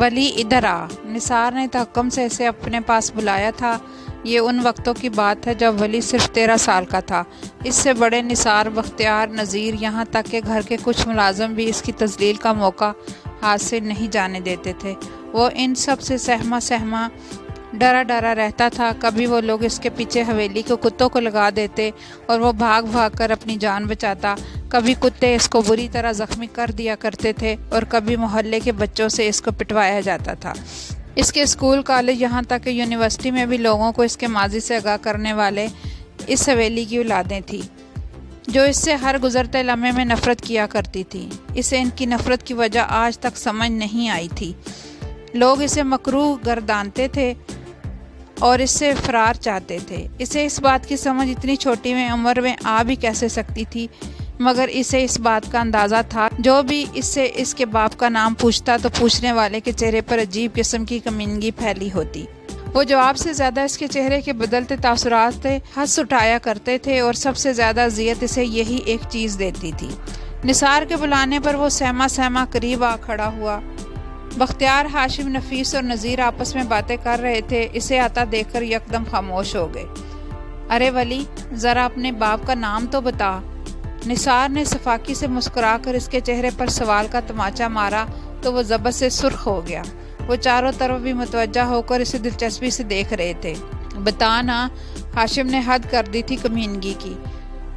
ولی ادھر آ۔ نثار نے تحکم سے اسے اپنے پاس بلایا تھا۔ یہ ان وقتوں کی بات ہے جب ولی صرف 13 سال کا تھا۔ اس سے بڑے نثار، بختیار، نذیر، یہاں تک کہ گھر کے کچھ ملازم بھی اس کی تذلیل کا موقع ہاتھ سے نہیں جانے دیتے تھے۔ وہ ان سب سے سہما ڈرا ڈرا رہتا تھا۔ کبھی وہ لوگ اس کے پیچھے حویلی کے کتوں کو لگا دیتے اور وہ بھاگ بھاگ کر اپنی جان بچاتا۔ کبھی کتے اس کو بری طرح زخمی کر دیا کرتے تھے اور کبھی محلے کے بچوں سے اس کو پٹوایا جاتا تھا۔ اس کے اسکول، کالج، یہاں تک کہ یونیورسٹی میں بھی لوگوں کو اس کے ماضی سے آگاہ کرنے والے اس حویلی کی اولادیں تھیں، جو اس سے ہر گزرتے لمحے میں نفرت کیا کرتی تھی۔ اسے ان کی نفرت کی وجہ آج تک سمجھ نہیں آئی تھی۔ لوگ اسے مکروہ گردانتے تھے اور اس سے فرار چاہتے تھے۔ اسے اس بات کی سمجھ اتنی چھوٹی عمر میں آ بھی کیسے سکتی تھی، مگر اسے اس بات کا اندازہ تھا جو بھی اس سے اس کے باپ کا نام پوچھتا تو پوچھنے والے کے چہرے پر عجیب قسم کی کمینگی پھیلی ہوتی۔ وہ جواب سے زیادہ اس کے چہرے کے بدلتے تاثرات سے ہنس اٹھایا کرتے تھے اور سب سے زیادہ اذیت اسے یہی ایک چیز دیتی تھی۔ نثار کے بلانے پر وہ سہما قریب آ کھڑا ہوا۔ بختیار، ہاشم، نفیس اور نذیر آپس میں باتیں کر رہے تھے۔ اسے آتا دیکھ کر یکدم خاموش ہو گئے۔ ارے ولی، ذرا اپنے باپ کا نام تو بتا۔ نثار نے سفاکی سے مسکرا کر اس کے چہرے پر سوال کا تماچا مارا تو وہ ضبط سے سرخ ہو گیا۔ وہ چاروں طرف بھی متوجہ ہو کر اسے دلچسپی سے دیکھ رہے تھے۔ بتا نا، ہاشم نے حد کر دی تھی کمینگی کی۔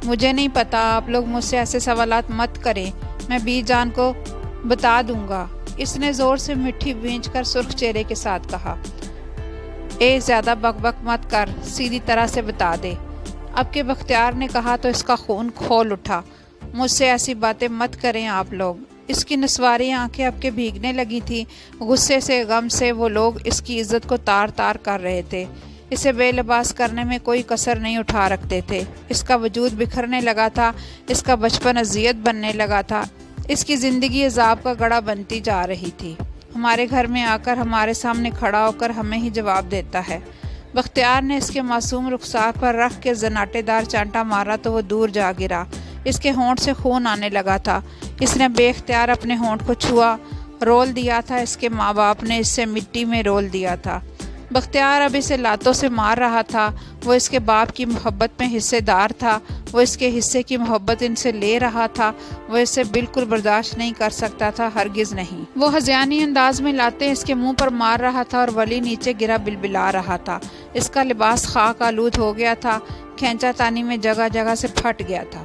مجھے نہیں پتا، آپ لوگ مجھ سے ایسے سوالات مت کریں، میں بی جان کو بتا دوں گا، اس نے زور سے مٹھی بھینچ کر سرخ چہرے کے ساتھ کہا۔ اے زیادہ بک بک مت کر، سیدھی طرح سے بتا دے۔ اب کہ بختیار نے کہا تو اس کا خون کھول اٹھا۔ مجھ سے ایسی باتیں مت کریں آپ لوگ۔ اس کی نسواری آنکھیں اب کے بھیگنے لگی تھیں۔ غصے سے، غم سے وہ لوگ اس کی عزت کو تار تار کر رہے تھے۔ اسے بے لباس کرنے میں کوئی کسر نہیں اٹھا رکھتے تھے۔ اس کا وجود بکھرنے لگا تھا، اس کا بچپن اذیت بننے لگا تھا، اس کی زندگی عذاب کا گڑھا بنتی جا رہی تھی۔ ہمارے گھر میں آ کر ہمارے سامنے کھڑا ہو کر ہمیں ہی جواب دیتا ہے۔ بختیار نے اس کے معصوم رخسار پر رکھ کے زناٹے دار چانٹا مارا تو وہ دور جا گرا۔ اس کے ہونٹ سے خون آنے لگا تھا۔ اس نے بے اختیار اپنے ہونٹ کو چھوا، رول دیا تھا۔ اس کے ماں باپ نے اسے مٹی میں رول دیا تھا۔ بختیار اب اسے لاتوں سے مار رہا تھا۔ وہ اس کے باپ کی محبت میں حصے دار تھا۔ وہ اس کے حصے کی محبت ان سے لے رہا تھا۔ وہ اسے بالکل برداشت نہیں کر سکتا تھا، ہرگز نہیں۔ وہ ہذیانی انداز میں لاتے اس کے منہ پر مار رہا تھا اور ولی نیچے گرا بلبلا رہا تھا۔ اس کا لباس خاک آلود ہو گیا تھا، کھینچا تانی میں جگہ جگہ سے پھٹ گیا تھا۔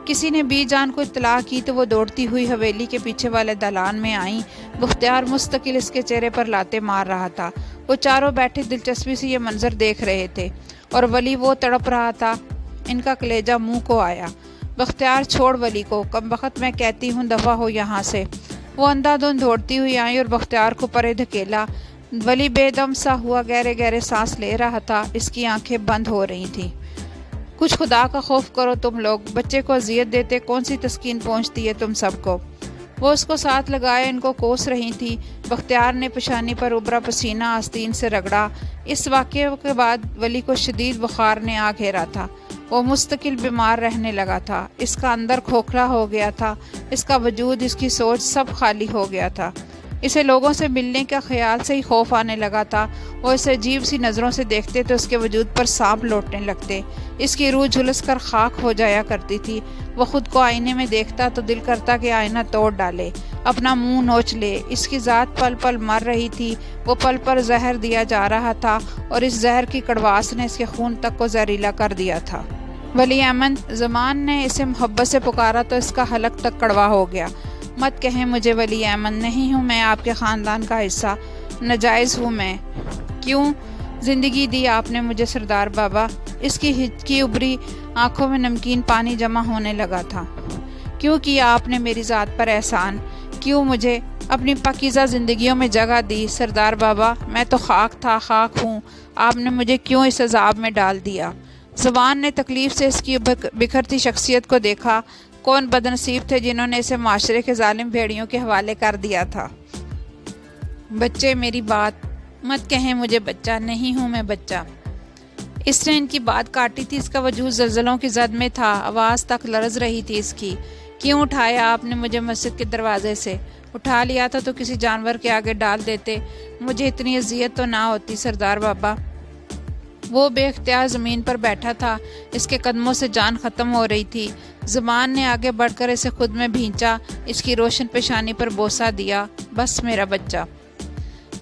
کسی نے بی جان کو اطلاع کی تو وہ دوڑتی ہوئی حویلی کے پیچھے والے دالان میں آئیں۔ بختیار مستقل اس کے چہرے پر لاتے مار رہا تھا۔ وہ چاروں بیٹھے دلچسپی سے یہ منظر دیکھ رہے تھے اور ولی وہ تڑپ رہا تھا۔ ان کا کلیجہ منہ کو آیا۔ بختیار، چھوڑ ولی کو، کم بخت میں کہتی ہوں دفع ہو یہاں سے۔ وہ اندھا دھند دوڑتی ہوئی آئی اور بختیار کو پرے دھکیلا۔ ولی بے دم سا ہوا گہرے گہرے سانس لے رہا تھا۔ اس کی آنکھیں بند ہو رہی تھیں۔ کچھ خدا کا خوف کرو تم لوگ، بچے کو اذیت دیتے کون سی تسکین پہنچتی ہے تم سب کو۔ وہ اس کو ساتھ لگائے ان کو کوس رہی تھی۔ بختیار نے پیشانی پر ابرا پسینہ آستین سے رگڑا۔ اس واقعے کے بعد ولی کو شدید بخار نے آ گھیرا تھا۔ وہ مستقل بیمار رہنے لگا تھا۔ اس کا اندر کھوکھلا ہو گیا تھا۔ اس کا وجود، اس کی سوچ سب خالی ہو گیا تھا۔ اسے لوگوں سے ملنے کا خیال سے ہی خوف آنے لگا تھا۔ وہ اسے عجیب سی نظروں سے دیکھتے تو اس کے وجود پر سانپ لوٹنے لگتے۔ اس کی روح جھلس کر خاک ہو جایا کرتی تھی۔ وہ خود کو آئینے میں دیکھتا تو دل کرتا کہ آئینہ توڑ ڈالے، اپنا منہ نوچ لے۔ اس کی ذات پل پل مر رہی تھی۔ وہ پل پر زہر دیا جا رہا تھا اور اس زہر کی کڑواس نے اس کے خون تک کو زہریلا کر دیا تھا۔ ولی احمد، زمان نے اسے محبت سے پکارا تو اس کا حلق تک کڑوا ہو گیا۔ مت کہیں مجھے ولی احمد، نہیں ہوں میں آپ کے خاندان کا حصہ، ناجائز ہوں میں۔ کیوں زندگی دی آپ نے مجھے سردار بابا؟ اس کی ہچکی ابری آنکھوں میں نمکین پانی جمع ہونے لگا تھا۔ کیوں کیا آپ نے میری ذات پر احسان؟ کیوں مجھے اپنی پاکیزہ زندگیوں میں جگہ دی سردار بابا؟ میں تو خاک تھا، خاک ہوں، آپ نے مجھے کیوں اس عذاب میں ڈال دیا؟ زبان نے تکلیف سے اس کی بکھرتی شخصیت کو دیکھا۔ کون بدنصیب تھے جنہوں نے اسے معاشرے کے ظالم بھیڑیوں کے حوالے کر دیا تھا۔ بچے، میری بات مت کہیں مجھے بچہ، نہیں ہوں میں بچہ۔ اس نے ان کی بات کاٹی تھی۔ اس کا وجود زلزلوں کی زد میں تھا، آواز تک لرز رہی تھی اس کی۔ کیوں اٹھایا آپ نے مجھے مسجد کے دروازے سے؟ اٹھا لیا تھا تو کسی جانور کے آگے ڈال دیتے، مجھے اتنی اذیت تو نہ ہوتی سردار بابا۔ وہ بے اختیار زمین پر بیٹھا تھا، اس کے قدموں سے جان ختم ہو رہی تھی۔ زمان نے آگے بڑھ کر اسے خود میں بھینچا، اس کی روشن پیشانی پر بوسہ دیا۔ بس میرا بچہ۔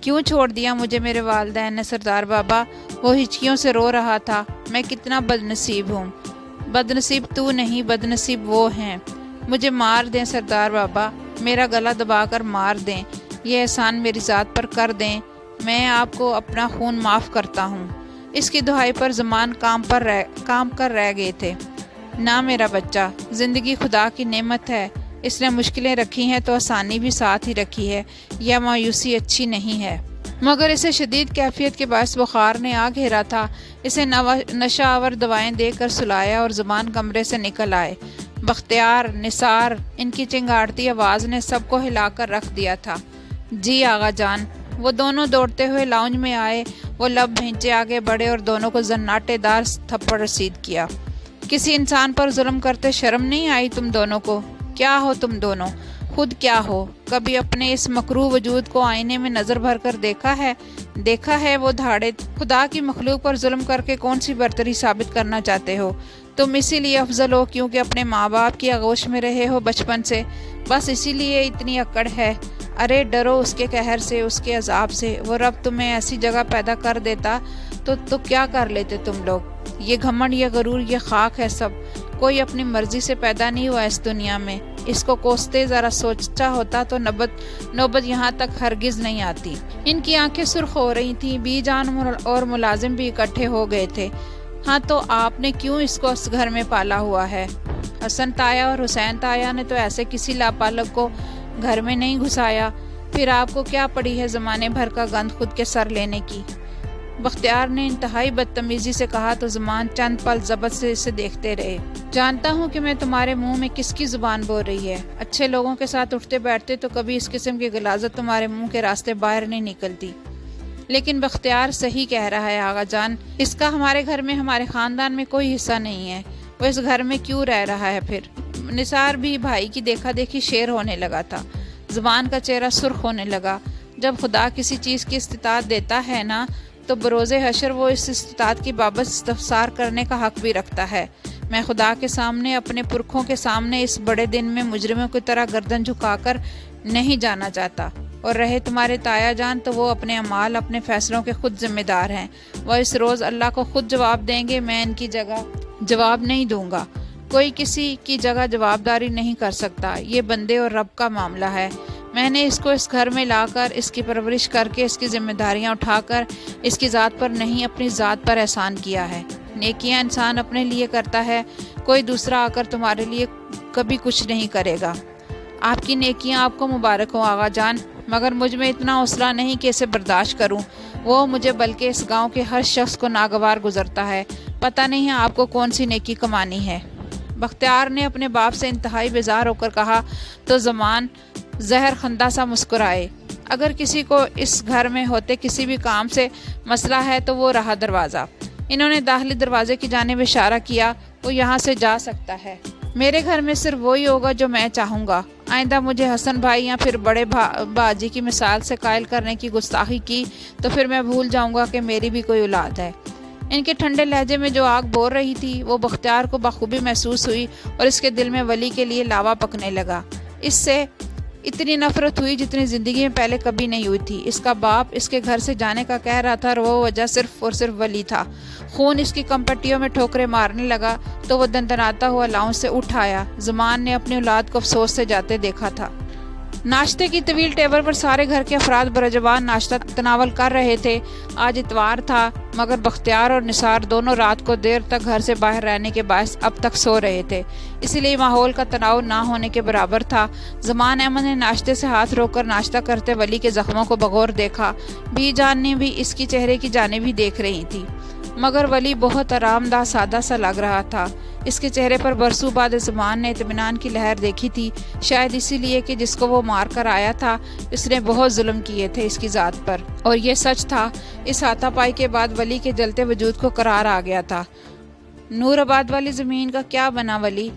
کیوں چھوڑ دیا مجھے میرے والدین نے سردار بابا؟ وہ ہچکیوں سے رو رہا تھا۔ میں کتنا بد نصیب ہوں۔ بد نصیب تو نہیں، بد نصیب وہ ہیں۔ مجھے مار دیں سردار بابا، میرا گلا دبا کر مار دیں، یہ احسان میری ذات پر کر دیں، میں آپ کو اپنا خون معاف کرتا ہوں۔ اس کی دہائی پر زمان کام کر رہ گئے تھے۔ نہ میرا بچہ، زندگی خدا کی نعمت ہے، اس نے مشکلیں رکھی ہیں تو آسانی بھی ساتھ ہی رکھی ہے، یہ مایوسی اچھی نہیں ہے۔ مگر اسے شدید کیفیت کے باعث بخار نے آ گھیرا تھا۔ اسے نشہ آور دوائیں دے کر سلایا اور زمان کمرے سے نکل آئے۔ بختیار، نثار، ان کی چنگاڑتی آواز نے سب کو ہلا کر رکھ دیا تھا۔ جی آغا جان۔ وہ دونوں دوڑتے ہوئے لاؤنج میں آئے، وہ لب بھینچے آگے بڑھے اور دونوں کو زناٹے دار تھپڑ رسید کیا۔ کسی انسان پر ظلم کرتے شرم نہیں آئی تم دونوں کو؟ کیا ہو تم دونوں؟ خود کیا ہو؟ کبھی اپنے اس مکروہ وجود کو آئینے میں نظر بھر کر دیکھا ہے وہ دھاڑے خدا کی مخلوق پر ظلم کر کے کون سی برتری ثابت کرنا چاہتے ہو؟ تم اسی لیے افضل ہو کیونکہ اپنے ماں باپ کی آغوش میں رہے ہو بچپن سے، بس اسی لیے اتنی اکڑ ہے۔ ارے ڈرو اس کے قہر سے، اس کے عذاب سے۔ وہ رب تمہیں ایسی جگہ پیدا کر دیتا تو کیا کر لیتے تم لوگ؟ یہ گھمنڈ، یہ غرور، یہ خاک ہے سب۔ کوئی اپنی مرضی سے پیدا نہیں ہوا اس دنیا میں۔ اس کو کوستے ذرا سوچا ہوتا تو نوبت یہاں تک ہرگز نہیں آتی۔ ان کی آنکھیں سرخ ہو رہی تھیں۔ بی جان اور ملازم بھی اکٹھے ہو گئے تھے۔ ہاں تو آپ نے کیوں اس کو اس گھر میں پالا ہوا ہے؟ حسن تایا اور حسین تایا نے تو ایسے کسی لاپالک کو گھر میں نہیں گھسایا، پھر آپ کو کیا پڑی ہے زمانے بھر کا گند خود کے سر لینے کی؟ بختیار نے انتہائی بدتمیزی سے کہا تو زمان چند پل ضبط سے اسے دیکھتے رہے۔ جانتا ہوں کہ میں تمہارے منہ میں کس کی زبان بول رہی ہے۔ اچھے لوگوں کے ساتھ اٹھتے بیٹھتے تو کبھی اس قسم کی غلاظت تمہارے منہ کے راستے باہر نہیں نکلتی۔ لیکن بختیار صحیح کہہ رہا ہے آغا جان، اس کا ہمارے گھر میں، ہمارے خاندان میں کوئی حصہ نہیں ہے، وہ اس گھر میں کیوں رہ رہا ہے پھر؟ نثار بھی بھائی کی دیکھا دیکھی شیر ہونے لگا تھا۔ زبان کا چہرہ سرخ ہونے لگا۔ جب خدا کسی چیز کی استطاعت دیتا ہے نا تو بروز حشر وہ اس استطاعت کی بابت استفسار کرنے کا حق بھی رکھتا ہے۔ میں خدا کے سامنے، اپنے پرکھوں کے سامنے اس بڑے دن میں مجرموں کی طرح گردن جھکا کر نہیں جانا چاہتا۔ اور رہے تمہارے تایا جان تو وہ اپنے اعمال، اپنے فیصلوں کے خود ذمہ دار ہیں، وہ اس روز اللہ کو خود جواب دیں گے، میں ان کی جگہ جواب نہیں دوں گا۔ کوئی کسی کی جگہ جوابداری نہیں کر سکتا، یہ بندے اور رب کا معاملہ ہے۔ میں نے اس کو اس گھر میں لا کر، اس کی پرورش کر کے، اس کی ذمہ داریاں اٹھا کر اس کی ذات پر نہیں اپنی ذات پر احسان کیا ہے۔ نیکیاں انسان اپنے لیے کرتا ہے، کوئی دوسرا آ کر تمہارے لیے کبھی کچھ نہیں کرے گا۔ آپ کی نیکیاں آپ کو مبارک ہوں آغا جان، مگر مجھ میں اتنا حوصلہ نہیں کہ اسے برداشت کروں، وہ مجھے بلکہ اس گاؤں کے ہر شخص کو ناگوار گزرتا ہے۔ پتہ نہیں ہے آپ کو کون سی نیکی کمانی ہے۔ بختیار نے اپنے باپ سے انتہائی بیزار ہو کر کہا تو زمان زہر خندہ سا مسکرائے۔ اگر کسی کو اس گھر میں ہوتے کسی بھی کام سے مسئلہ ہے تو وہ رہا دروازہ۔ انہوں نے داخلی دروازے کی جانب اشارہ کیا، وہ یہاں سے جا سکتا ہے۔ میرے گھر میں صرف وہی ہوگا جو میں چاہوں گا۔ آئندہ مجھے حسن بھائی یا پھر بڑے باجی کی مثال سے قائل کرنے کی گستاخی کی تو پھر میں بھول جاؤں گا کہ میری بھی کوئی اولاد ہے۔ ان کے ٹھنڈے لہجے میں جو آگ بور رہی تھی وہ بختیار کو بخوبی محسوس ہوئی اور اس کے دل میں ولی کے لیے لاوا پکنے لگا۔ اس سے اتنی نفرت ہوئی جتنی زندگی میں پہلے کبھی نہیں ہوئی تھی۔ اس کا باپ اس کے گھر سے جانے کا کہہ رہا تھا اور وہ وجہ صرف اور صرف ولی تھا۔ خون اس کی کمپٹیوں میں ٹھوکریں مارنے لگا تو وہ دندناتا ہوا لاؤنج سے اٹھ آیا۔ زمان نے اپنی اولاد کو افسوس سے جاتے دیکھا تھا۔ ناشتے کی طویل ٹیبل پر سارے گھر کے افراد برجوان ناشتہ تناول کر رہے تھے۔ آج اتوار تھا، مگر بختیار اور نثار دونوں رات کو دیر تک گھر سے باہر رہنے کے باعث اب تک سو رہے تھے، اسی لیے ماحول کا تناؤ نہ ہونے کے برابر تھا۔ زمان احمد نے ناشتے سے ہاتھ روک کر ناشتہ کرتے ولی کے زخموں کو بغور دیکھا۔ بی جان نے بھی اس کی چہرے کی جانب ہی دیکھ رہی تھی، مگر ولی بہت آرام دہ سادہ سا لگ رہا تھا۔ اس کے چہرے پر برسوں بعد زمان نے اطمینان کی لہر دیکھی تھی، شاید اسی لیے کہ جس کو وہ مار کر آیا تھا اس نے بہت ظلم کیے تھے اس کی ذات پر، اور یہ سچ تھا۔ اس ہاتھا پائی کے بعد ولی کے جلتے وجود کو قرار آ گیا تھا۔ نور آباد والی زمین کا کیا بنا ولی؟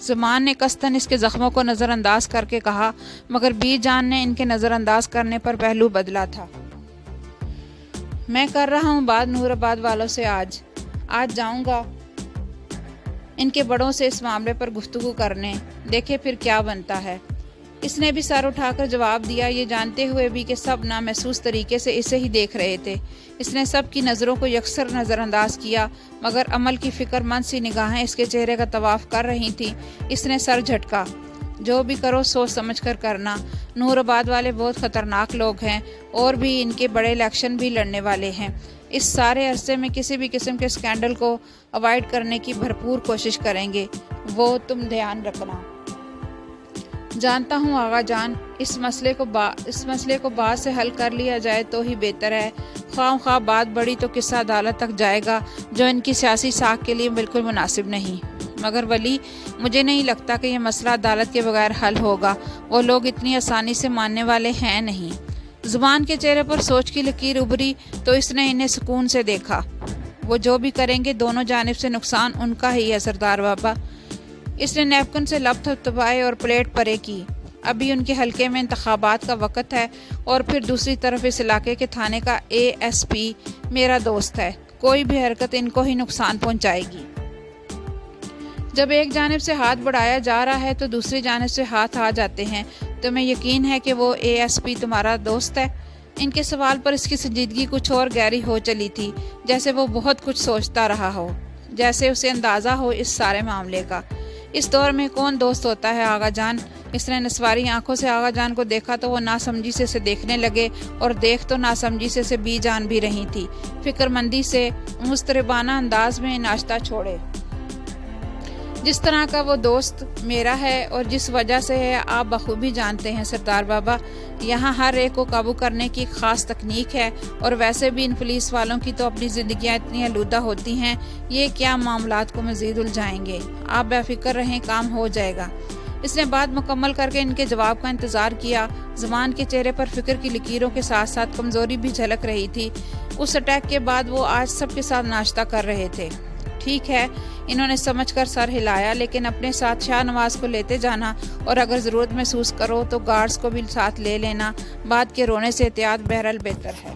زمان نے قصداً اس کے زخموں کو نظر انداز کر کے کہا، مگر بی جان نے ان کے نظر انداز کرنے پر پہلو بدلا تھا۔ میں کر رہا ہوں بات نور آباد والوں سے، آج جاؤں گا ان کے بڑوں سے اس معاملے پر گفتگو کرنے، دیکھے پھر کیا بنتا ہے۔ اس نے بھی سر اٹھا کر جواب دیا، یہ جانتے ہوئے بھی کہ سب نامحسوس طریقے سے اسے ہی دیکھ رہے تھے۔ اس نے سب کی نظروں کو یکسر نظر انداز کیا، مگر عمل کی فکر مند سی نگاہیں اس کے چہرے کا طواف کر رہی تھیں۔ اس نے سر جھٹکا، جو بھی کرو سوچ سمجھ کر کرنا، نور آباد والے بہت خطرناک لوگ ہیں، اور بھی ان کے بڑے الیکشن بھی لڑنے والے ہیں۔ اس سارے عرصے میں کسی بھی قسم کے اسکینڈل کو اوائڈ کرنے کی بھرپور کوشش کریں گے، وہ تم دھیان رکھنا۔ جانتا ہوں آغا جان، اس مسئلے کو بعد سے حل کر لیا جائے تو ہی بہتر ہے۔ خواہ بات بڑی تو قصہ عدالت تک جائے گا، جو ان کی سیاسی ساکھ کے لیے بالکل مناسب نہیں۔ مگر ولی، مجھے نہیں لگتا کہ یہ مسئلہ عدالت کے بغیر حل ہوگا، وہ لوگ اتنی آسانی سے ماننے والے ہیں نہیں۔ زبان کے چہرے پر سوچ کی لکیر ابھری تو اس نے انہیں سکون سے دیکھا۔ وہ جو بھی کریں گے دونوں جانب سے نقصان ان کا ہی ہے سردار بابا۔ اس نے نیپکن سے لب تھپتھپائے اور پلیٹ پرے کی۔ ابھی ان کے حلقے میں انتخابات کا وقت ہے، اور پھر دوسری طرف اس علاقے کے تھانے کا ASP میرا دوست ہے۔ کوئی بھی حرکت ان کو ہی نقصان پہنچائے گی۔ جب ایک جانب سے ہاتھ بڑھایا جا رہا ہے تو دوسری جانب سے ہاتھ آ جاتے ہیں۔ تمہیں یقین ہے کہ وہ ASP تمہارا دوست ہے؟ ان کے سوال پر اس کی سنجیدگی کچھ اور گہری ہو چلی تھی، جیسے وہ بہت کچھ سوچتا رہا ہو، جیسے اسے اندازہ ہو اس سارے معاملے کا۔ اس دور میں کون دوست ہوتا ہے آغا جان؟ اس نے نسواری آنکھوں سے آغا جان کو دیکھا تو وہ ناسمجھی سے اسے دیکھنے لگے، اور دیکھ تو ناسمجھی سے اسے بی جان بھی رہی تھی۔ فکر مندی سے مضطربانہ انداز میں ناشتہ چھوڑے۔ جس طرح کا وہ دوست میرا ہے اور جس وجہ سے ہے آپ بخوبی جانتے ہیں سردار بابا۔ یہاں ہر ایک کو قابو کرنے کی ایک خاص تکنیک ہے، اور ویسے بھی ان پولیس والوں کی تو اپنی زندگیاں اتنی آلودہ ہوتی ہیں، یہ کیا معاملات کو مزید الجھائیں گے۔ آپ بے فکر رہیں، کام ہو جائے گا۔ اس نے بات مکمل کر کے ان کے جواب کا انتظار کیا۔ زمان کے چہرے پر فکر کی لکیروں کے ساتھ ساتھ کمزوری بھی جھلک رہی تھی۔ اس اٹیک کے بعد وہ آج سب کے ساتھ ناشتہ کر رہے تھے۔ ٹھیک ہے، انہوں نے سمجھ کر سر ہلایا، لیکن اپنے ساتھ شاہ نواز کو لیتے جانا، اور اگر ضرورت محسوس کرو تو گارڈز کو بھی ساتھ لے لینا۔ بات کے رونے سے احتیاط بہرحال بہتر ہے۔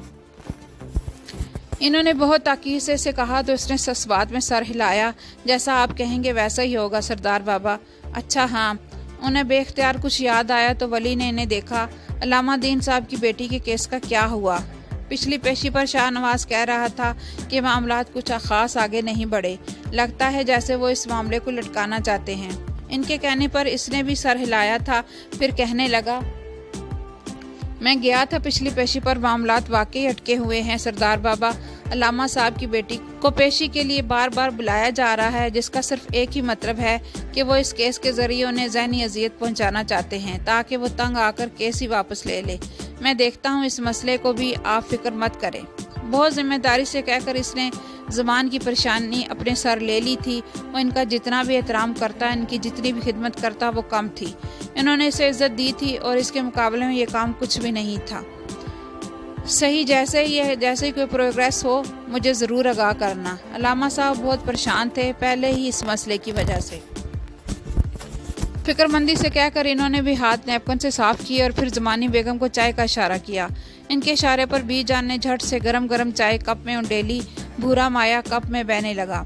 انہوں نے بہت تاکید سے اسے کہا تو اس نے اس بات میں سر ہلایا۔ جیسا آپ کہیں گے ویسا ہی ہوگا سردار بابا۔ اچھا ہاں۔ انہیں بے اختیار کچھ یاد آیا تو ولی نے انہیں دیکھا۔ علامہ دین صاحب کی بیٹی کے کیس کا کیا ہوا؟ پچھلی پیشی پر شاہ نواز کہہ رہا تھا کہ معاملات کچھ خاص آگے نہیں بڑھے۔ لگتا ہے جیسے وہ اس معاملے کو لٹکانا چاہتے ہیں۔ ان کے کہنے پر اس نے بھی سر ہلایا تھا، پھر کہنے لگا، میں گیا تھا پچھلی پیشی پر، معاملات واقعی اٹکے ہوئے ہیں سردار بابا۔ علامہ صاحب کی بیٹی کو پیشی کے لیے بار بار بلایا جا رہا ہے، جس کا صرف ایک ہی مطلب ہے کہ وہ اس کیس کے ذریعے انہیں ذہنی اذیت پہنچانا چاہتے ہیں، تاکہ وہ تنگ آ کر کیس ہی واپس لے لے۔ میں دیکھتا ہوں اس مسئلے کو بھی، آپ فکر مت کریں۔ بہت ذمہ داری سے کہہ کر اس نے زمان کی پریشانی اپنے سر لے لی تھی۔ وہ ان کا جتنا بھی احترام کرتا، ان کی جتنی بھی خدمت کرتا، وہ کم تھی۔ انہوں نے اسے عزت دی تھی، اور اس کے مقابلے میں یہ کام کچھ بھی نہیں تھا۔ صحیح، جیسے کوئی پروگریس ہو مجھے ضرور آگاہ کرنا۔ علامہ صاحب بہت پریشان تھے پہلے ہی اس مسئلے کی وجہ سے۔ فکر مندی سے کہہ کر انہوں نے بھی ہاتھ نیپکن سے صاف کیے، اور پھر زمانی بیگم کو چائے کا اشارہ کیا۔ ان کے اشارے پر بی جان نے جھٹ سے گرم چائے کپ میں انڈیلی، بھورا مایا کپ میں بہنے لگا۔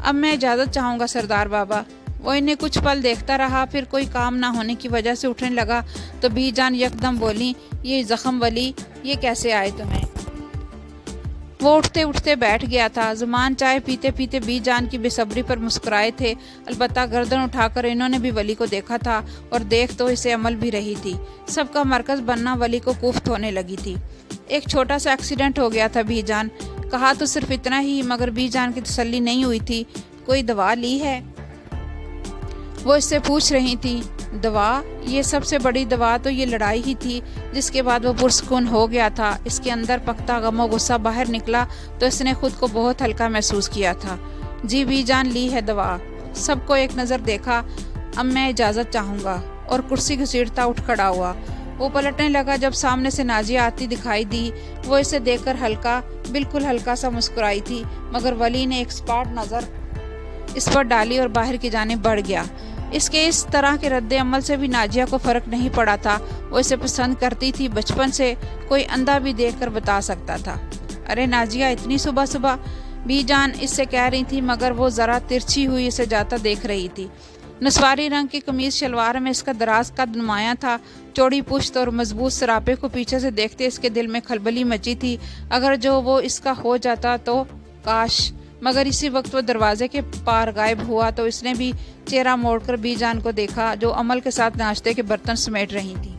اب میں اجازت چاہوں گا سردار بابا۔ وہ انہیں کچھ پل دیکھتا رہا، پھر کوئی کام نہ ہونے کی وجہ سے اٹھنے لگا تو بی جان یکدم بولی، یہ زخم ولی، یہ کیسے آئے تمہیں؟ وہ اٹھتے اٹھتے بیٹھ گیا تھا۔ زمان چائے پیتے پیتے بی جان کی بے صبری پر مسکرائے تھے، البتہ گردن اٹھا کر انہوں نے بھی ولی کو دیکھا تھا، اور دیکھ تو اسے عمل بھی رہی تھی۔ سب کا مرکز بننا ولی کو کوفت ہونے لگی تھی۔ ایک چھوٹا سا ایکسیڈنٹ ہو گیا تھا بی جان، کہا تو صرف اتنا ہی، مگر بی جان کی تسلی نہیں ہوئی تھی۔ کوئی دوا لی ہے؟ وہ اس سے پوچھ رہی تھی۔ دوا؟ یہ سب سے بڑی دوا تو یہ لڑائی ہی تھی، جس کے بعد وہ پرسکون ہو گیا تھا۔ اس کے اندر پکتا غم و غصہ باہر نکلا تو اس نے خود کو بہت ہلکا محسوس کیا تھا۔ جی بی جان، لی ہے دوا۔ سب کو ایک نظر دیکھا۔ اب میں اجازت چاہوں گا، اور کرسی گھسیٹتا اٹھ کھڑا ہوا۔ وہ پلٹنے لگا جب سامنے سے نازیہ آتی دکھائی دی۔ وہ اسے دیکھ کر بالکل ہلکا سا مسکرائی تھی، مگر ولی نے ایک سپاٹ نظر اس پر ڈالی اور باہر کی جانب بڑھ گیا۔ اس کے اس طرح کے رد عمل سے بھی ناجیہ کو فرق نہیں پڑا تھا، وہ اسے پسند کرتی تھی، بچپن سے کوئی اندھا بھی دیکھ کر بتا سکتا تھا۔ ارے ناجیہ، اتنی صبح صبح، بی جان اس سے کہہ رہی تھی، مگر وہ ذرا ترچھی ہوئی اسے جاتا دیکھ رہی تھی۔ نسواری رنگ کی قمیض شلوار میں اس کا دراز قد نمایاں تھا، چوڑی پشت اور مضبوط سراپے کو پیچھے سے دیکھتے اس کے دل میں کھلبلی مچی تھی، اگر جو وہ اس کا ہو جاتا تو کاش۔ مگر اسی وقت وہ دروازے کے پار غائب ہوا تو اس نے بھی چہرہ موڑ کر بی جان کو دیکھا، جو عمل کے ساتھ ناشتے کے برتن سمیٹ رہی تھی۔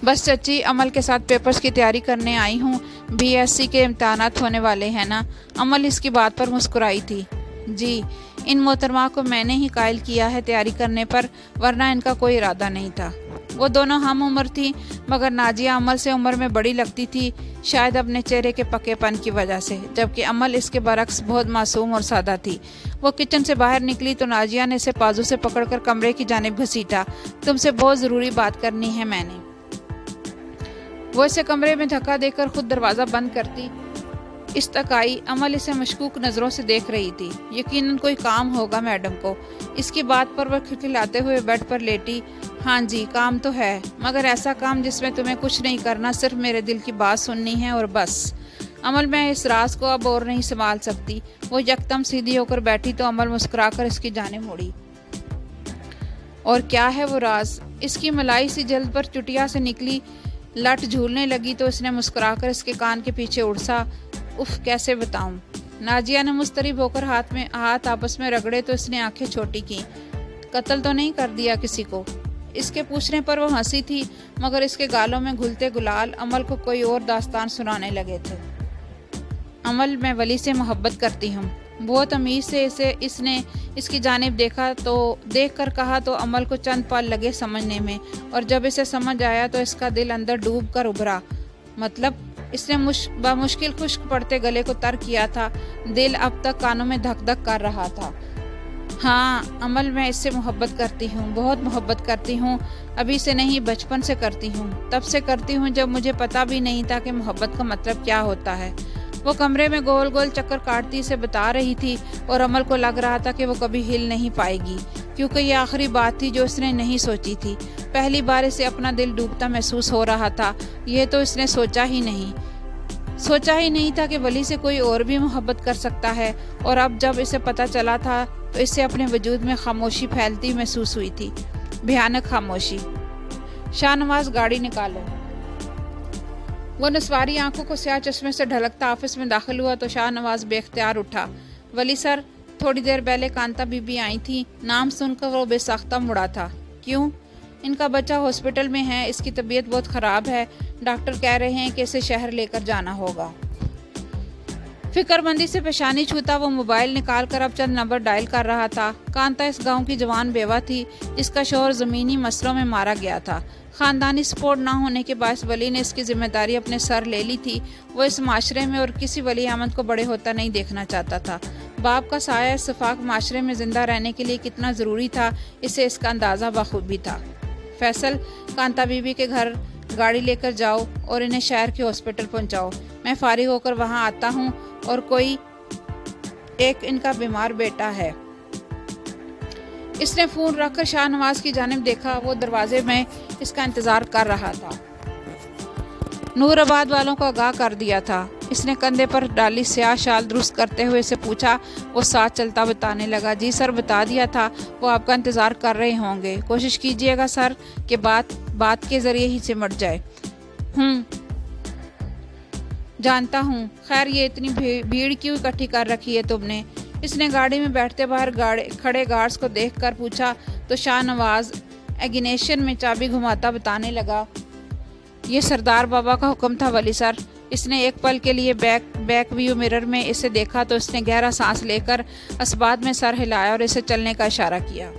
بس چچی، عمل کے ساتھ پیپرز کی تیاری کرنے آئی ہوں، BSc کے امتحانات ہونے والے ہیں نا؟ عمل اس کی بات پر مسکرائی تھی۔ جی، ان محترمہ کو میں نے ہی قائل کیا ہے تیاری کرنے پر، ورنہ ان کا کوئی ارادہ نہیں تھا۔ وہ دونوں ہم عمر تھیں، مگر ناجیہ عمل سے عمر میں بڑی لگتی تھی، شاید اپنے چہرے کے پکے پن کی وجہ سے، جبکہ عمل اس کے برعکس بہت معصوم اور سادہ تھی۔ وہ کچن سے باہر نکلی تو ناجیہ نے اسے بازو سے پکڑ کر کمرے کی جانب گھسیٹا۔ تم سے بہت ضروری بات کرنی ہے میں نے۔ وہ اسے کمرے میں دھکا دے کر خود دروازہ بند کرتی اس تک آئی۔ عمل اسے مشکوک نظروں سے دیکھ رہی تھی۔ یقیناً کوئی کام ہوگا میڈم کو۔ اس کی بات پر وہ کھلکھلاتے ہوئے بیڈ پر لیٹی۔ ہاں جی، کام تو ہے، مگر ایسا کام جس میں تمہیں کچھ نہیں کرنا، صرف میرے دل کی بات سننی ہے اور بس۔ عمل، میں اس راز کو اب اور نہیں سنبھال سکتی۔ وہ یکدم سیدھی ہو کر بیٹھی تو عمل مسکرا کر اس کی جانب مڑی۔ اور کیا ہے وہ راز؟ اس کی ملائی سی جلد پر چٹیا سے نکلی لٹ جھولنے لگی تو اس نے مسکرا کر اس کے کان کے پیچھے اڑسا۔ اف، کیسے بتاؤں؟ ناجیہ نے مضطرب ہو کر ہاتھ آپس میں رگڑے تو اس نے آنکھیں چھوٹی کی۔ قتل تو نہیں کر دیا کسی کو؟ اس کے پوچھنے پر وہ ہنسی تھی، مگر اس کے گالوں میں گھلتے گلال عمل کو کوئی اور داستان سنانے لگے تھے۔ عمل، میں ولی سے محبت کرتی ہوں۔ بہت امید سے اس نے اس کی جانب دیکھ کر کہا تو عمل کو چند پل لگے سمجھنے میں، اور جب اسے سمجھ آیا تو اس کا دل اندر ڈوب کر ابھرا۔ مطلب؟ اس نے بمشکل خشک پڑتے گلے کو تر کیا تھا، دل اب تک کانوں میں دھک دھک کر رہا تھا۔ ہاں عمل، میں اس سے محبت کرتی ہوں، بہت محبت کرتی ہوں، ابھی سے نہیں بچپن سے کرتی ہوں، تب سے کرتی ہوں جب مجھے پتہ بھی نہیں تھا کہ محبت کا مطلب کیا ہوتا ہے۔ وہ کمرے میں گول گول چکر کاٹتی اسے بتا رہی تھی، اور عمل کو لگ رہا تھا کہ وہ کبھی ہل نہیں پائے گی، کیونکہ یہ آخری بات تھی جو اس نے نہیں سوچی تھی۔ پہلی بار اسے اپنا دل ڈوبتا محسوس ہو رہا تھا، یہ تو اس نے سوچا ہی نہیں تھا کہ ولی سے کوئی اور بھی محبت کر سکتا ہے، اور اب جب اسے پتہ چلا تھا تو اسے اپنے وجود میں خاموشی پھیلتی محسوس ہوئی تھی، بھیانک خاموشی۔ شاہ نواز، گاڑی نکالو۔ وہ نسواری آنکھوں کو سیاہ چشمے سے ڈھلکتا آفس میں داخل ہوا تو شاہ نواز بے اختیار اٹھا۔ ولی سر، تھوڑی دیر پہلے کانتا بی بی آئی تھی، نام سن کر وہ بے ساختہ مڑا تھا۔ کیوں؟ ان کا بچہ ہاسپٹل میں ہے، اس کی طبیعت بہت خراب ہے، ڈاکٹر کہہ رہے ہیں کہ اسے شہر لے کر جانا ہوگا۔ فکر مندی سے پیشانی چھوتا وہ موبائل نکال کر اب چند نمبر ڈائل کر رہا تھا۔ کانتا اس گاؤں کی جوان بیوہ تھی جس کا شوہر زمینی مسئلوں میں مارا گیا تھا۔ خاندانی سپورٹ نہ ہونے کے باعث ولی نے اس کی ذمہ داری اپنے سر لے لی تھی۔ وہ اس معاشرے میں اور کسی ولی عہد کو بڑے ہوتا نہیں دیکھنا چاہتا تھا۔ باپ کا سایہ اتفاق معاشرے میں زندہ رہنے کے لیے کتنا ضروری تھا، اسے اس کا اندازہ بخوبی تھا۔ فیصل، کانتا بی بی کے گھر گاڑی لے کر جاؤ اور انہیں شہر کے ہاسپٹل پہنچاؤ، میں فارغ ہو کر وہاں آتا ہوں، اور کوئی ایک ان کا بیمار بیٹا ہے۔ اس نے فون رکھ کر شاہ نواز کی جانب دیکھا، وہ دروازے میں اس کا انتظار کر رہا تھا۔ نور آباد والوں کو آگاہ کر دیا تھا۔ اس نے کندھے پر ڈالی سیاہ شال درست کرتے ہوئے اسے پوچھا۔ وہ ساتھ چلتا بتانے لگا، جی سر، بتا دیا تھا، وہ آپ کا انتظار کر رہے ہوں گے، کوشش کیجئے گا سر کہ بات کے ذریعے ہی سمٹ جائے۔ جانتا ہوں، خیر یہ اتنی بھیڑ کیوں اکٹھی کر رکھی ہے تم نے؟ اس نے گاڑی میں بیٹھتے باہر کھڑے گارڈز کو دیکھ کر پوچھا تو شاہ نواز ایگنیشن میں چابی گھماتا بتانے لگا، یہ سردار بابا کا حکم تھا ولی سر۔ اس نے ایک پل کے لیے بیک ویو مرر میں اسے دیکھا تو اس نے گہرا سانس لے کر اسبات میں سر ہلایا اور اسے چلنے کا اشارہ کیا۔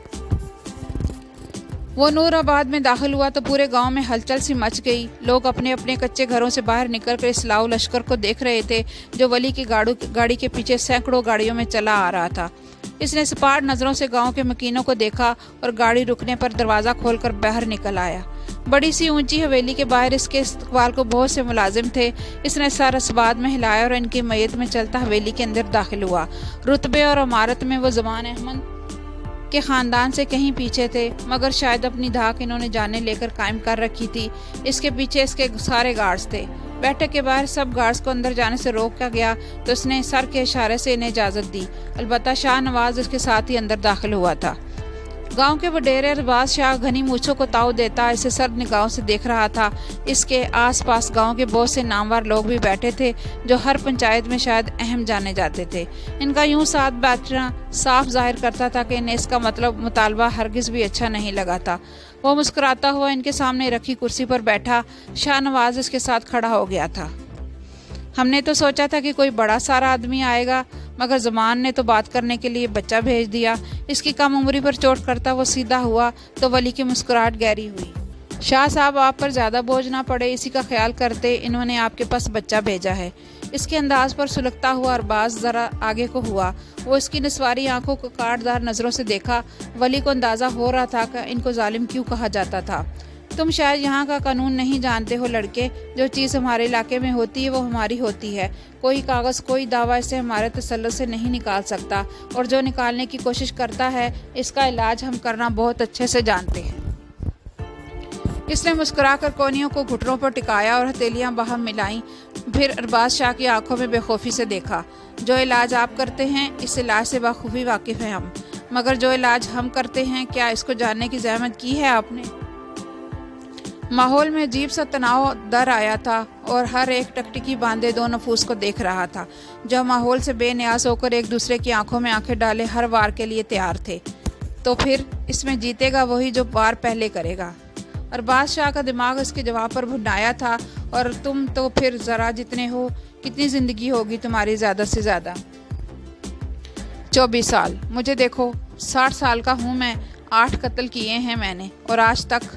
وہ نور آباد میں داخل ہوا تو پورے گاؤں میں ہلچل سی مچ گئی۔ لوگ اپنے اپنے کچے گھروں سے باہر نکل کر اس لاؤ لشکر کو دیکھ رہے تھے جو ولی کی گاڑی کے پیچھے سینکڑوں گاڑیوں میں چلا آ رہا تھا۔ اس نے سپاٹ نظروں سے گاؤں کے مکینوں کو دیکھا اور گاڑی رکنے پر دروازہ کھول کر باہر نکل آیا۔ بڑی سی اونچی حویلی کے باہر اس کے استقبال کو بہت سے ملازم تھے۔ اس نے سر اسبات میں ہلایا اور ان کی میت میں چلتا حویلی کے اندر داخل ہوا۔ رتبے اور عمارت میں وہ زمان احمد کہ خاندان سے کہیں پیچھے تھے، مگر شاید اپنی دھاک انہوں نے جانے لے کر قائم کر رکھی تھی۔ اس کے پیچھے اس کے سارے گارڈز تھے۔ بیٹھک کے باہر سب گارڈز کو اندر جانے سے روکا گیا تو اس نے سر کے اشارے سے انہیں اجازت دی۔ البتہ شاہ نواز اس کے ساتھ ہی اندر داخل ہوا تھا۔ گاؤں کے وڈیرے ارباز شاہ گھنی مونچھوں کو تاؤ دیتا اسے سرد نگاہوں سے دیکھ رہا تھا۔ اس کے آس پاس گاؤں کے بہت سے نامور لوگ بھی بیٹھے تھے جو ہر پنچایت میں شاید اہم جانے جاتے تھے۔ ان کا یوں ساتھ بیٹھنا صاف ظاہر کرتا تھا کہ انہیں اس کا مطالبہ ہرگز بھی اچھا نہیں لگا تھا۔ وہ مسکراتا ہوا ان کے سامنے رکھی کرسی پر بیٹھا۔ شاہ نواز اس کے ساتھ کھڑا ہو گیا تھا۔ ہم نے تو سوچا تھا کہ کوئی بڑا سارا آدمی آئے گا، مگر زمان نے تو بات کرنے کے لیے بچہ بھیج دیا۔ اس کی کم عمری پر چوٹ کرتا وہ سیدھا ہوا تو ولی کی مسکراہٹ گہری ہوئی۔ شاہ صاحب آپ پر زیادہ بوجھ نہ پڑے، اسی کا خیال کرتے انہوں نے آپ کے پاس بچہ بھیجا ہے۔ اس کے انداز پر سلگتا ہوا ارباز ذرا آگے کو ہوا۔ وہ اس کی نسواری آنکھوں کو کاٹدار نظروں سے دیکھا۔ ولی کو اندازہ ہو رہا تھا کہ ان کو ظالم کیوں کہا جاتا تھا۔ تم شاید یہاں کا قانون نہیں جانتے ہو لڑکے، جو چیز ہمارے علاقے میں ہوتی ہے وہ ہماری ہوتی ہے۔ کوئی کاغذ کوئی دعویٰ اسے ہمارے تسلط سے نہیں نکال سکتا، اور جو نکالنے کی کوشش کرتا ہے اس کا علاج ہم کرنا بہت اچھے سے جانتے ہیں۔ اس نے مسکرا کر کونیوں کو گھٹنوں پر ٹکایا اور ہتھیلیاں باہم ملائیں، پھر ارباز شاہ کی آنکھوں میں بے خوفی سے دیکھا۔ جو علاج آپ کرتے ہیں اس علاج سے بخوبی واقف ہیں ہم، مگر جو علاج ہم کرتے ہیں کیا اس کو جاننے کی زحمت کی ہے آپ نے؟ ماحول میں عجیب سا تناؤ در آیا تھا اور ہر ایک ٹکٹکی باندھے دو نفوس کو دیکھ رہا تھا، جو ماحول سے بے نیاز ہو کر ایک دوسرے کی آنکھوں میں آنکھیں ڈالے ہر وار کے لیے تیار تھے۔ تو پھر اس میں جیتے گا وہی جو وار پہلے کرے گا۔ ارباز شاہ کا دماغ اس کے جواب پر بھنایا تھا، اور تم تو پھر ذرا جتنے ہو، کتنی زندگی ہوگی تمہاری زیادہ سے زیادہ؟ 24 سال۔ مجھے دیکھو، 60 سال کا ہوں میں، 8 قتل کیے ہیں میں نے، اور آج تک۔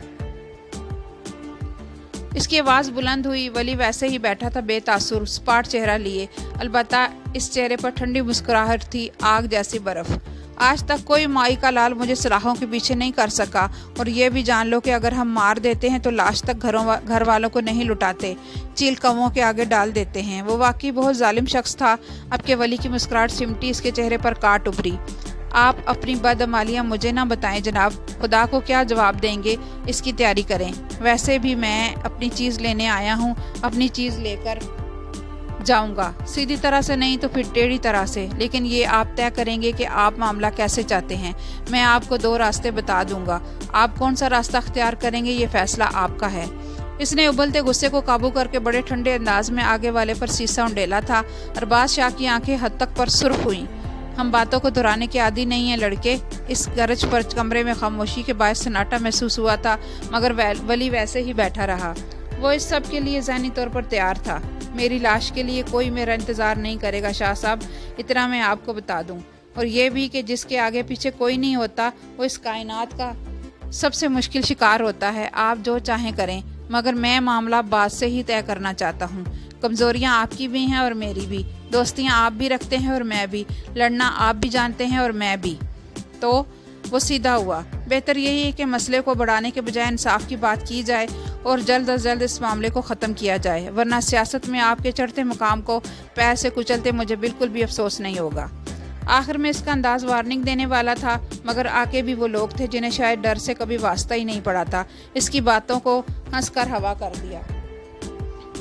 اس کی آواز بلند ہوئی۔ ولی ویسے ہی بیٹھا تھا، بے تاثر، سپاٹ چہرہ لیے، البتہ اس چہرے پر ٹھنڈی مسکراہٹ تھی، آگ جیسی برف۔ آج تک کوئی مائی کا لال مجھے سلاخوں کے پیچھے نہیں کر سکا، اور یہ بھی جان لو کہ اگر ہم مار دیتے ہیں تو لاش تک گھر والوں کو نہیں لٹاتے، چیل کووں کے آگے ڈال دیتے ہیں۔ وہ واقعی بہت ظالم شخص تھا۔ اب کے ولی کی مسکراہٹ سمٹی اس کے چہرے پر کاٹ ابھری۔ آپ اپنی بدعمالیاں مجھے نہ بتائیں جناب، خدا کو کیا جواب دیں گے، اس کی تیاری کریں۔ ویسے بھی میں اپنی چیز لینے آیا ہوں، اپنی چیز لے کر جاؤں گا، سیدھی طرح سے نہیں تو پھر ٹیڑھی طرح سے، لیکن یہ آپ طے کریں گے کہ آپ معاملہ کیسے چاہتے ہیں۔ میں آپ کو 2 راستے بتا دوں گا، آپ کون سا راستہ اختیار کریں گے یہ فیصلہ آپ کا ہے۔ اس نے ابلتے غصے کو قابو کر کے بڑے ٹھنڈے انداز میں آگے والے پر سیسا انڈیلا تھا۔ ارباز شاہ کی آنکھیں حد تک پر سرخ ہوئیں۔ ہم باتوں کو دہرانے کے عادی نہیں ہیں لڑکے۔ اس گرج پر کمرے میں خاموشی کے باعث سناٹا محسوس ہوا تھا، مگر ولی ویسے ہی بیٹھا رہا۔ وہ اس سب کے لیے ذہنی طور پر تیار تھا۔ میری لاش کے لیے کوئی میرا انتظار نہیں کرے گا شاہ صاحب، اتنا میں آپ کو بتا دوں، اور یہ بھی کہ جس کے آگے پیچھے کوئی نہیں ہوتا وہ اس کائنات کا سب سے مشکل شکار ہوتا ہے۔ آپ جو چاہیں کریں، مگر میں معاملہ بات سے ہی طے کرنا چاہتا ہوں۔ کمزوریاں آپ کی بھی ہیں اور میری بھی، دوستیاں آپ بھی رکھتے ہیں اور میں بھی، لڑنا آپ بھی جانتے ہیں اور میں بھی۔ تو وہ سیدھا ہوا۔ بہتر یہی ہے کہ مسئلے کو بڑھانے کے بجائے انصاف کی بات کی جائے اور جلد از جلد اس معاملے کو ختم کیا جائے، ورنہ سیاست میں آپ کے چڑھتے مقام کو پیر سے کچلتے مجھے بالکل بھی افسوس نہیں ہوگا۔ آخر میں اس کا انداز وارننگ دینے والا تھا، مگر آگے بھی وہ لوگ تھے جنہیں شاید ڈر سے کبھی واسطہ ہی نہیں پڑا تھا۔ اس کی باتوں کو ہنس کر ہوا کر دیا۔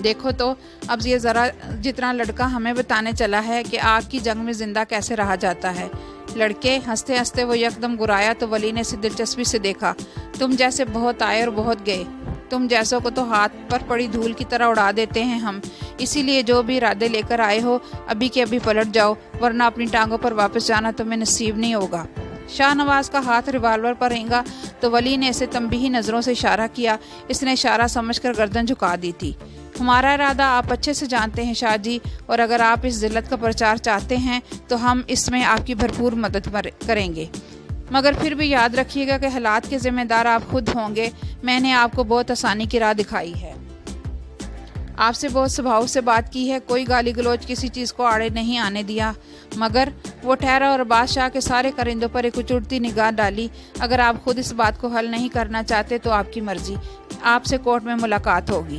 دیکھو تو اب یہ ذرا جتنا لڑکا ہمیں بتانے چلا ہے کہ آگ کی جنگ میں زندہ کیسے رہا جاتا ہے۔ لڑکے ہنستے ہنستے وہ یکدم گرایا تو ولی نے اسے دلچسپی سے دیکھا۔ تم جیسے بہت آئے اور بہت گئے، تم جیسوں کو تو ہاتھ پر پڑی دھول کی طرح اڑا دیتے ہیں ہم، اسی لیے جو بھی ارادے لے کر آئے ہو ابھی کے ابھی پلٹ جاؤ، ورنہ اپنی ٹانگوں پر واپس جانا تمہیں نصیب نہیں ہوگا۔ شاہ نواز کا ہاتھ ریوالور پر رینگا تو ولی نے اسے تنبیہی نظروں سے اشارہ کیا۔ اس نے اشارہ سمجھ کر گردن جھکا دی تھی۔ ہمارا ارادہ آپ اچھے سے جانتے ہیں شاہ جی، اور اگر آپ اس ذلت کا پرچار چاہتے ہیں تو ہم اس میں آپ کی بھرپور مدد کریں گے، مگر پھر بھی یاد رکھیے گا کہ حالات کے ذمہ دار آپ خود ہوں گے۔ میں نے آپ کو بہت آسانی کی راہ دکھائی ہے، آپ سے بہت سبھاؤ سے بات کی ہے، کوئی گالی گلوچ کسی چیز کو آڑے نہیں آنے دیا، مگر وہ ٹھہرا اور بادشاہ کے سارے کرندوں پر ایک اچڑتی نگاہ ڈالی۔ اگر آپ خود اس بات کو حل نہیں کرنا چاہتے تو آپ کی مرضی، آپ سے کورٹ میں ملاقات ہوگی۔